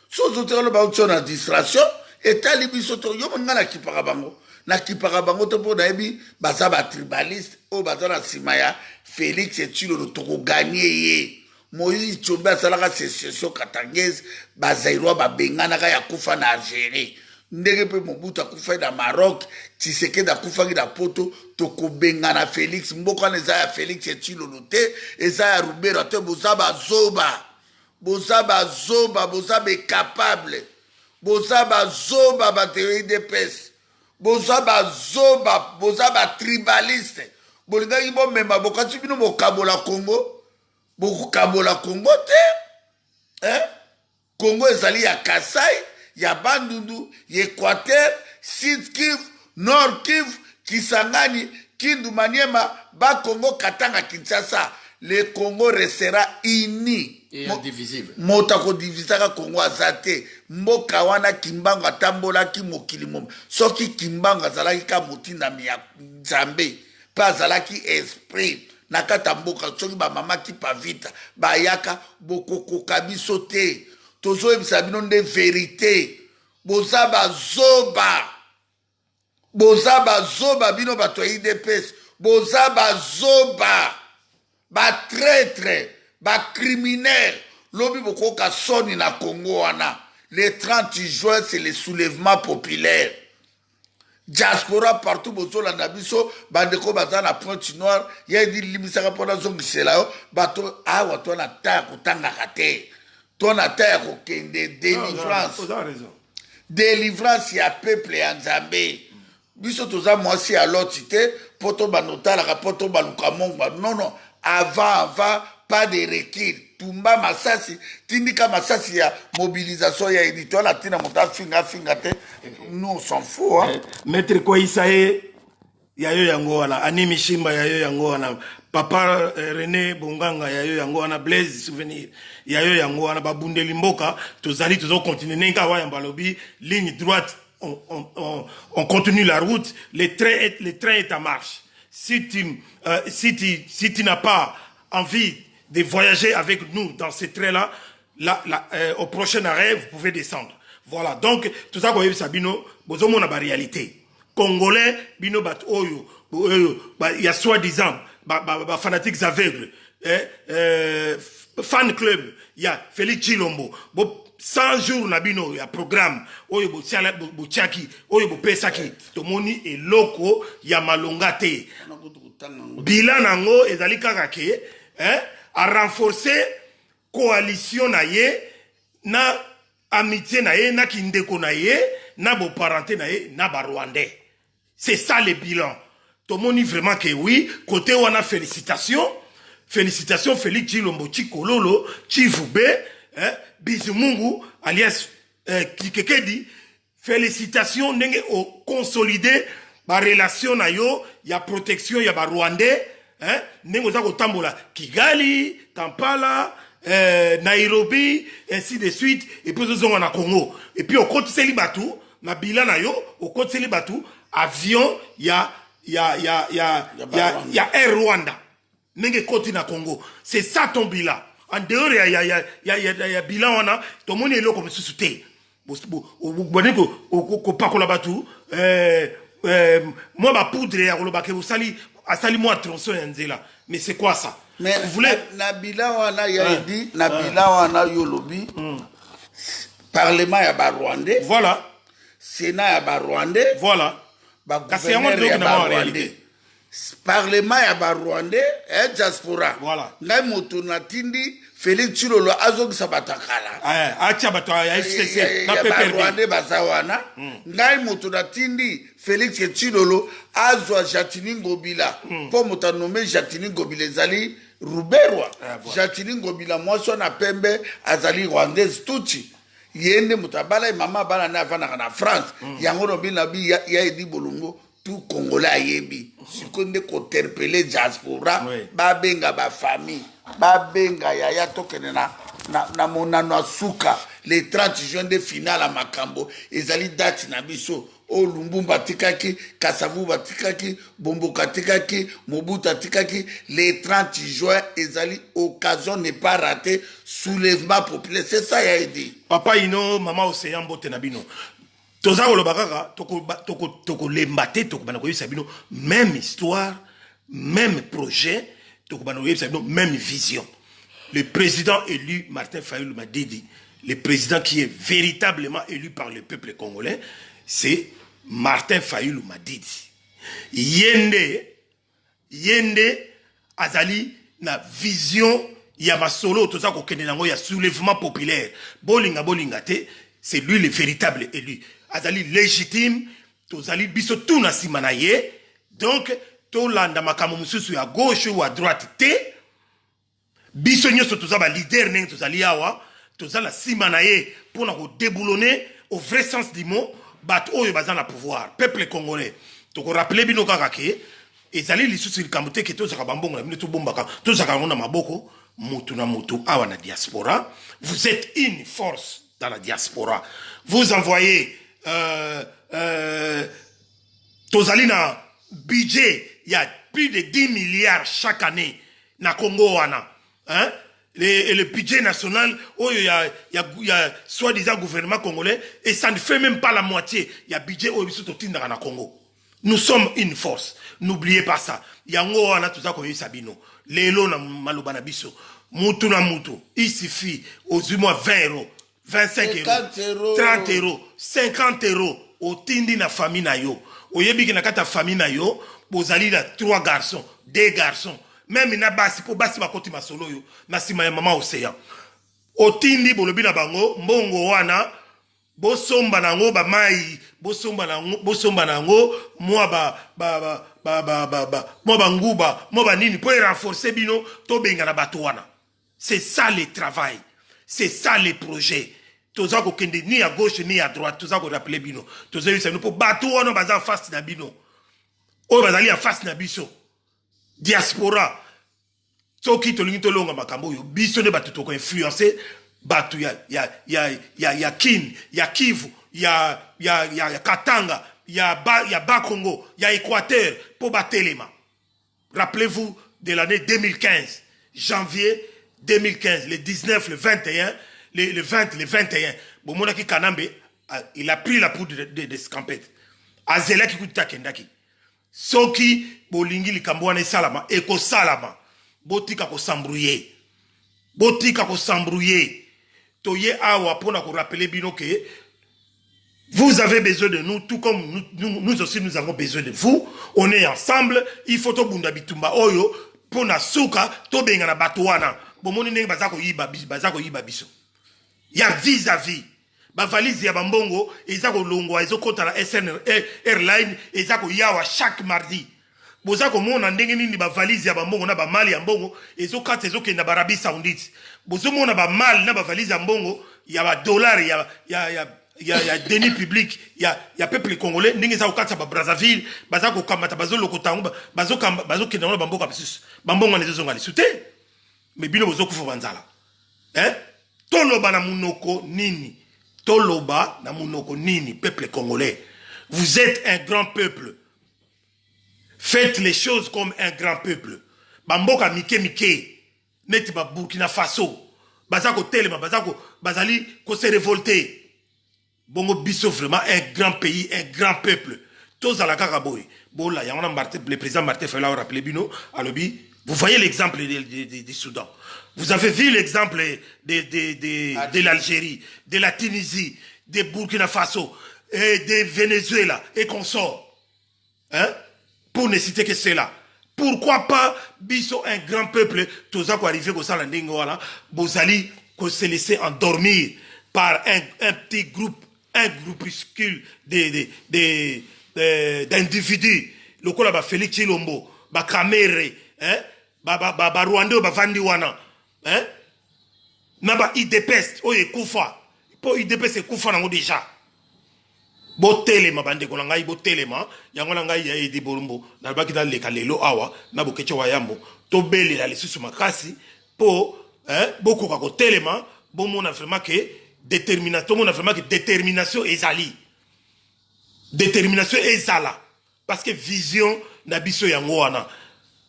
so zotelo ba utso na distraction etali biso to yo ngana kipaka bango na kipaka bango to po na ebi baza ba tribaliste o baza na simaya Félix Etchilo toko gagner ye Moïse Tchombe asalaka sécession katangese bazairwa babenganaka ya kufa na Algérie ndenge pe Mobutu akufa na Maroc Tshisekedi akufa na Poto tokobengana Félix mboka neza ya Félix Etchilo te eza ya Rubero te bozaba zoba bozaba capable bozaba zoba bateri de pes bozaba zoba bozaba tribaliste bolingaki bomema bokati bino bokabola Congo bokabola Congo te Congo ezali ya Kasai ya Bandundu ya Équateur Sud Kivu Nord Kivu Kisangani Kindu Maniema ba Congo Katanga Kinshasa le Congo restera uni et indivisible. Motako divisaka Congo azate mboka wana Kimbangu atambola ki mokili mom soki Kimbangu azalaki ka mutinda mi ya Nzambe pa azalaki esprit nakata mboka soki ba mama ki pavita ba yaka bokokoka biso te tozo ebisa bino nde vérité bozaba zoba bino bato ya IDPS bozaba zoba ba traître ba criminel lobi bokoka soni na Congo wana le 30 juin c'est le soulèvement populaire diaspora partout bozola na biso bandeko baza na Pointe Noire ya di limisaka pona zongisela yo bato awa to na ta kotanga kate to na ta ko kende délivrance ya peuple ya Nzambe biso toza mwasi ya loti te poto banotala ka poto baluka mongwa non avant pas de recul tumba masasi tindika masasi ya mobilisation ya éditeur la tina mota finga te nous on s'en fout hein maître Koisae yayo yango wana Animi Shimba yayo yango wana papa René Bonganga yayo yango wana Blaise Souvenir yayo yango wana babundeli mboka tozali tozo continuer nenga wa yambalobi ligne droite on continue la route le train est en marche si tu n'as pas envie de voyager avec nous dans ce train-là, au prochain arrêt, vous pouvez descendre. Voilà, donc, tout ça, vous savez, Bino, vous avez une réalité. Congolais, Bino, il y a soi-disant, fanatiques aveugles, fan club ya Félix Chilombo bo 100 jours na bino ya programme oyo bo tiala bo tiaki oyo bo pesaki tomoni eloko ya malonga te bilan nango ezali kaka ke a renforcer coalition na ye na amitié na ye na kindeko na ye na bo parenté na ye na ba rwandais. C'est ça le bilan. Tomoni vraiment que oui, côté wana félicitations. Félicitations Félix Chilombo Chikololo Chivoube Bizumungu alias Kikekedi. Félicitations nenge o consolider ba relation na yo ya protection ya ba rwandais nenge za ko tambola Kigali, Kampala, Nairobi ainsi de suite et puis on a Congo et puis au côté Selibatu na bilan na yo au côté Selibatu avion ya Air Rwanda nenge côté na Congo. C'est ça ton bilan. En dehors ya bilan wana to moni elo comme susute boneko ko pakola batu moi ba poudre ya koloba ke usali asali moi tronçon nzela. Mais c'est quoi ça? Mais vous voulez na bilan wana ya dit na bilan wana yolobi parlement ya ba rwandais. Voilà. Sénat ya ba rwandais. Voilà. Ba gouverneur ya ba rwandais. Parlement ya ba rwandais et diaspora. Voilà. Ngai moto na tindi Félix Chilolo azongisa batakala. Acha bato ya FCC na PPRD. Rwandais bazawana. Ngai moto na tindi Félix Chilolo azwa Jatini Ngobila. Po moto nommé Jatini Ngobila ezali Ruberwa. Jatini Ngobila mwaso na pembe azali rwandaise tuti. Yende mutabala mama bana na vana na France. Yango no bina bi ya edi bolongo. Tout Congolais ayebi sikonde ko interpeller diaspora ba benga ba famille ba benga ya tokene na monano suka le 30 juin de finale à Makambo ezali date na biso o Lumbumba tikaki Kasavu batikaki Bombo katikaki Mobutu tikaki le 30 juin ezali occasion n'est pas ratée soulèvement populaire. C'est ça ya dit papa ino mama océan bote na bino toza kolobaka toko lembate toko bana koyisa bino même histoire même projet toko bana koyisa bino même vision. Le président élu Martin Fayulu Madidi, le président qui est véritablement élu par le peuple congolais, c'est Martin Fayulu Madidi. Yende azali na vision ya masolo toza ko kende nango ya soulèvement populaire. Bolinga te, c'est lui le véritable élu. Azali légitime, tozali biso tout na simana ye. Donc, to landa makamu mususu ya gauche ou à droite te. Biso nyoso tozaba leader neng tozali awa, tozala simana ye pour na ko déboulonner au vrai sens du mot, bat oyo bazan la pouvoir, peuple congolais. Toko rappeler bino kaka ke ezali lisusu likambote ke tozaka bambongo na bino to bombaka, tozaka ngona maboko, mutu na mutu awa na diaspora. Vous êtes une force dans la diaspora. Vous envoyez tozali na budget, il y a plus de 10 milliards chaque année na Congo wana. Hein? Le budget national, oh, il y a soi-disant gouvernement congolais, et ça ne fait même pas la moitié. Il y a budget au na Congo. Nous sommes une force. N'oubliez pas ça. Yango wana tuza ko yisabino. Lelo na malobana biso. Mutu na mutu. Il suffit aux 20 euros. 25 euros, 30 euros, 50 euros, au tindi na famille na yo. Au yebi ki na kata famille na yo, bozali na 3 garçons, 2 garçons. Même na basi, po basi bakoti masolo yo, na sima ya mama océan. Au tindi bolobi na bango, mbongo wana, bosomba nango ba mai, bosomba nango, moi ba nguba, moi ba nini, po renforcer bino, to benga na bato wana. C'est ça le travail. C'est ça le projet. Toza ko kende ni à gauche ni à droite, toza ko rappeler bino. Toza yisa no po bato wana baza en face na bino. O bazali en face na biso. Diaspora. Soki tolingi tolonga makambo yo biso ne bato to ko influencer bato ya Kin, ya Kivu, ya Katanga, ya Bas Congo, ya Équateur po batelema. Rappelez-vous de l'année 2015, janvier 2015, le 19, le 21, le 20, le 21. Bon, Monaki Kanambe, il a pris la poudre de scampette. Azela ki kuta kendaki. Soki, bolingi li kambouane salama, eko salama. botika ko s'embrouiller. Botika ko s'embrouiller. Toye awa pona ko rappeler bino que vous avez besoin de nous, tout comme nous aussi nous avons besoin de vous. On est ensemble. Il faut to bunda bitumba oyo pona suka to benga na batuana. Bomoni ndenge bazako yiba biso. Ya vis-à-vis. Ba valise ya bambongo ezako longwa ezokota la SN Airline ezako yawa chaque mardi. Bozako mona ndenge nini ba valise ya bambongo na ba mali ya mbongo ezokata ezokenda ba Arabie Saoudite. Bozo mona ba mali na ba valise ya mbongo ya ba dollars ya déni public ya peuple congolais ndenge za okata ba Brazzaville bazako kamata bazolo kotango bazokenda na bamboka bisus. Bambongo nezo ngali sute. Mais bino bozo kufa banzala. Toloba na munoko nini? Toloba na munoko nini, peuple congolais. Vous êtes un grand peuple. Faites les choses comme un grand peuple. Bamboka mike. Neti ba Burkina Faso. Bazako telema, bazali ko se révolter. Bongo biso vraiment un grand pays, un grand peuple. Tous à la kakaboy. Bola, le président Martin Fayulu rappelé bino, alobi. Vous voyez l'exemple du Soudan. Vous avez vu l'exemple de l'Algérie, de la Tunisie, de Burkina Faso, et de Venezuela, et consorts. Hein? Pour ne citer que cela. Pourquoi pas, biso un grand peuple, tous ça arrivé au Salandingoala, Bozali, qu'on se laisser endormir par un petit groupe, un groupuscule d'individus. Le coup là, Félix Chilombo, Kamere, hein? Rwanda, Vandiwana, hein? Naba IDPS, oye Koufa. Pour IDPS, c'est Koufa nango déjà. Botelema bande konangai botelema yangola ngai ya edi bolumbo na baki dans le kalelo awa na bokecho wayambo to beli la lisusu makasi po boko ka kotelema bon mona vraiment que détermination ezali ezala parce que vision na biso yango wana.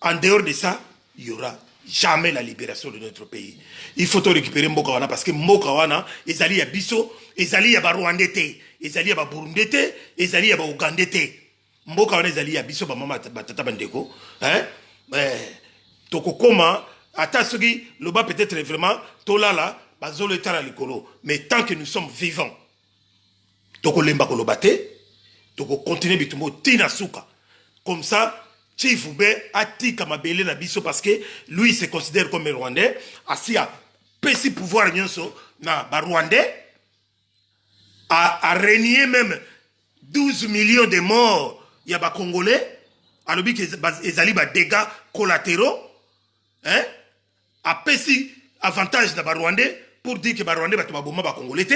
En dehors de ça, il y aura jamais la libération de notre pays. Il faut récupérer Mboka wana parce que Mboka wana ezali ya biso, ezali ya ba Rwandete, ezali ya ba Burundete, ezali ya ba Ugandete. Mboka wana ezali ya biso ba mama batata bandeko, hein? Toko koma ata soki loba peut-être vraiment tolala bazolo etala likolo, mais tant que nous sommes vivants, toko lemba ko lobate, toko continuer bitumbo tina suka. Comme ça Chifoube ati kamabele na biso parce que lui il se considère comme Rwandais, asi a pesi pouvoir nyonso na ba Rwandais a régné même 12 millions de morts ya ba Congolais, alobi que ezali ba dégâts collatéraux, hein, a pesi avantage na ba Rwandais pour dire que ba Rwandais ba toboma ba Congolais te.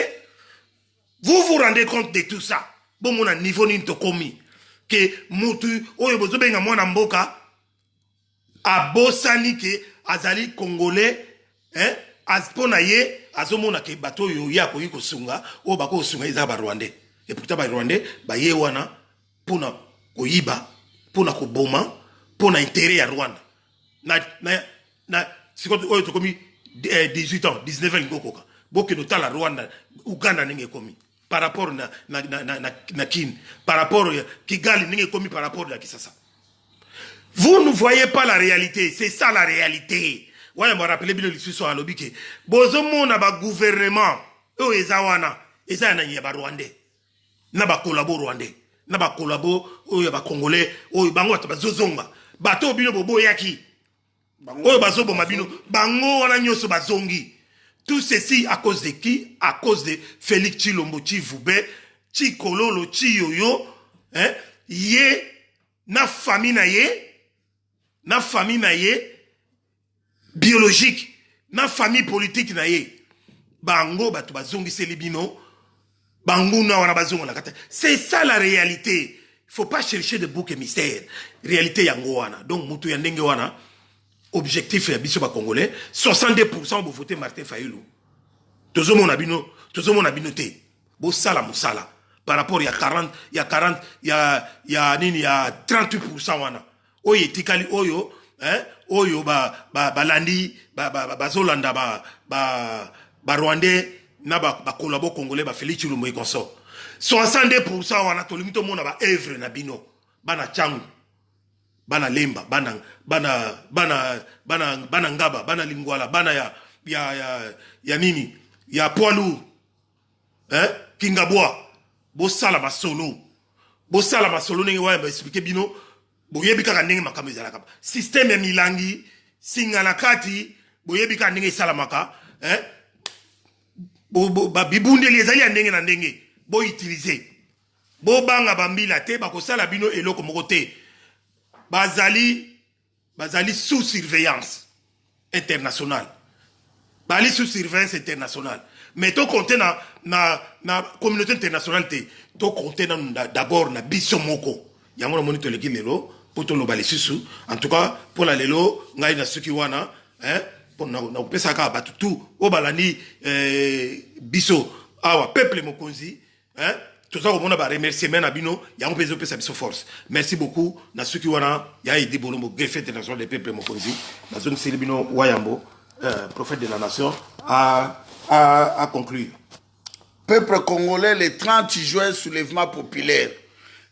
Vous vous rendez compte de tout ça? Bon mon niveau ni to komi que mutu oyo bozobenga mwana mboka abosani ke azali congolais, hein, aspona ye azomona ke bato yo ya ko yiko sunga o bako sunga iza ba Rwandais, et pourtant ba Rwandais ba ye wana pona ko yiba, pona ko boma, pona intérêt ya Rwanda na sikoto oyo to komi 18 ans 19 ans ngokoka boke no tala Rwanda Uganda ninge komi par rapport na Kin, par rapport à Kigali, n'est commis par rapport à Kisasa. Vous ne voyez pas la réalité, c'est ça la réalité. Ouais, je me rappelle bien l'histoire à l'obike. Bozomo na ba gouvernement, eux ezawana, ezana yaba Rwandais, na ba collabo Rwandais, na ba collabo, eux ba Congolais, eux bango ba zozonga, bato bino bobo yaki, eux bazobo mabino, bango wana nyoso bazongi. Tout ceci à cause de qui? À cause de Félix Chilombo Chifoube, Chikololo Chiyoyo, hein? Yé, na famille na ye, biologique, na famille politique na ye. Bango batu bazongi selibino, bango na wana bazongo la kata. C'est ça la réalité. Il faut pas chercher de bouc et mystère. Réalité yango wana. Donc mutu yandenge wana. Objectif ya biso ba Congolais, 62% vous votez Martin Fayulu. Tozo mon abino te. Bo sala musala par rapport ya 40 nini ya 38% wana. Oyo tikali oyo, hein? Oyo ba landi ba zolanda ba Rwandais na ba collabo Congolais ba Félix Chilombo consort. 62% wana to limito mona ba œuvre na bino. Bana changu. bana lemba bana ngaba bana lingwala bana ya nini ya poilu kingabwa bosala masolo ndenge waya ba expliquer bino boyebi kaka ndenge makambo ezalaka système ya milangi singana kati boyebi kaka ndenge esalamaka bibundeli ezali ya ndenge na ndenge boutilize bobanga bambila te bakosala bino eloko moko te bazali sous surveillance internationale mais to compter na communauté internationale te to compter d'abord na biso moko yango na moni to leki lelo pour to loba lisusu en tout cas pour la lelo ngai na suki wana pour na pesa ka batutu o balani biso awa peuple mokonzi tout ça on a ba remerciement na bino yango pezo pesa biso force merci beaucoup na suki wana ya Edi Bolombo greffe international des peuples mokonzi na zone Silibino Wayambo prophète de la nation à conclure. Peuple congolais, le 30 juin, soulèvement populaire.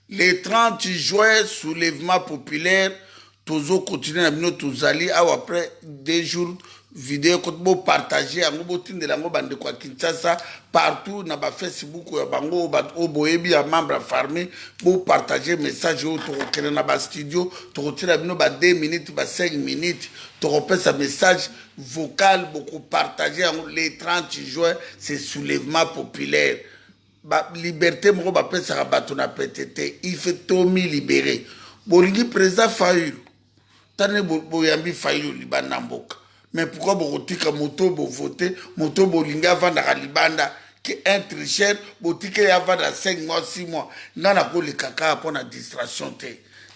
Le 30 juin, soulèvement populaire, tous continuer à nous tous aller après 2 jours vidéo que vous partagez à vous de la bande quoi Kinshasa partout na ba Facebook ya bango au boyebi à membre farmé pour partager message au to na ba studio to tira bino ba 2 minutes ba 5 minutes to repère sa message vocal beaucoup partager les 30 juin c'est soulèvement populaire ba liberté mo ba pesa bato na PTT il fait Tommy libéré bolingi président Fayulu tane boyambi Fayulu libana mboka. Mais pourquoi botika moto bo voter moto bolinga vanda libanda qui un tricheur botika ya vanda 5 mois 6 mois ngana ko le kaka pour na distraction te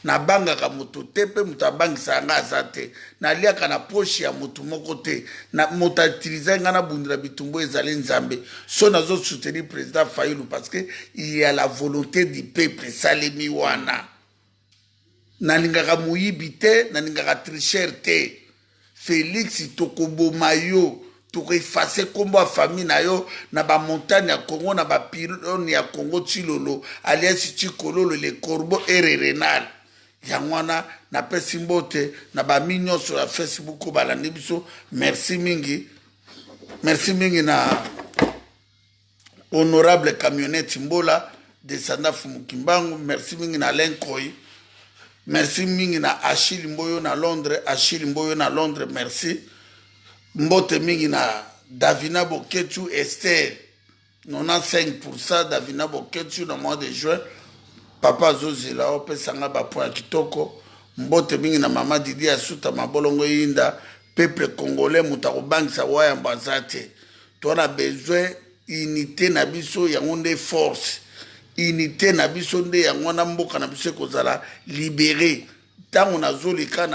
na banga ka moto te pe mutabanga sanga zate na lia kana poche ya moto moko te na moto utiliser ngana bundira bitumbo ezali nzambe so nazo soutenir président Fayulu parce que il y a la volonté du peuple salemi wana na lingaka muyibi te na lingaka tricheur te Félix Tokobo Mayo toko effacer kombo famille na yo na ba montagne ya Congo na ba pylone ya Congo Chilolo alias Chikololo le corbeau renal yangwana na pesi mbote na ba minyo sur la Facebook ba la nibiso merci mingi na honorable camionnette Mbola descendant Fumukimbangu merci mingi na Lenkoy. Merci mingi na Achille Mboyo na Londres, merci. Mbote mingi na Davina Boketu Esther, 95% Davina Boketu dans le mois de juin. Papa Zozila, ope sanga ba point kitoko. Mbote mingi na Mama Didi Asuta Mabolongo Yinda, peuple congolais mutakobangi sa waya mbazate. Tu as besoin unité na biso yangonde force. Unité na biso nde yango na mboka na biso kozala libéré tango nazolika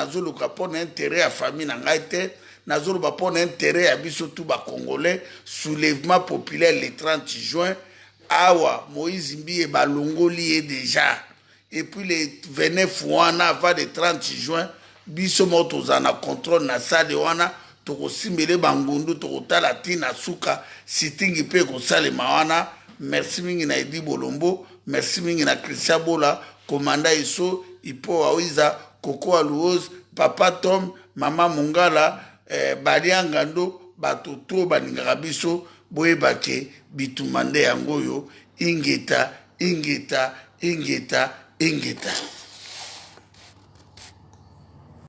pour intérêt ya famille na ngai te nazoloba pour intérêt ya biso tout ba congolais soulèvement populaire le 30 juin awa Moïse Mbiye balongoli est déjà et puis le 29 wana avant le 30 juin biso moto zana contrôle na salle wana tokosimbele bangundu tokotala tina suka sitingi pe kosalema wana. Merci mingi na Edi Bolombo, merci mingi na Christian Bola, Commanda Iso, Ipo Awiza, Koko Aluoz, Papa Tom, Mama Mungala, Baliangando, Batoto, Baningarabiso, Boebake, Bitumande Angoyo, Ingeta.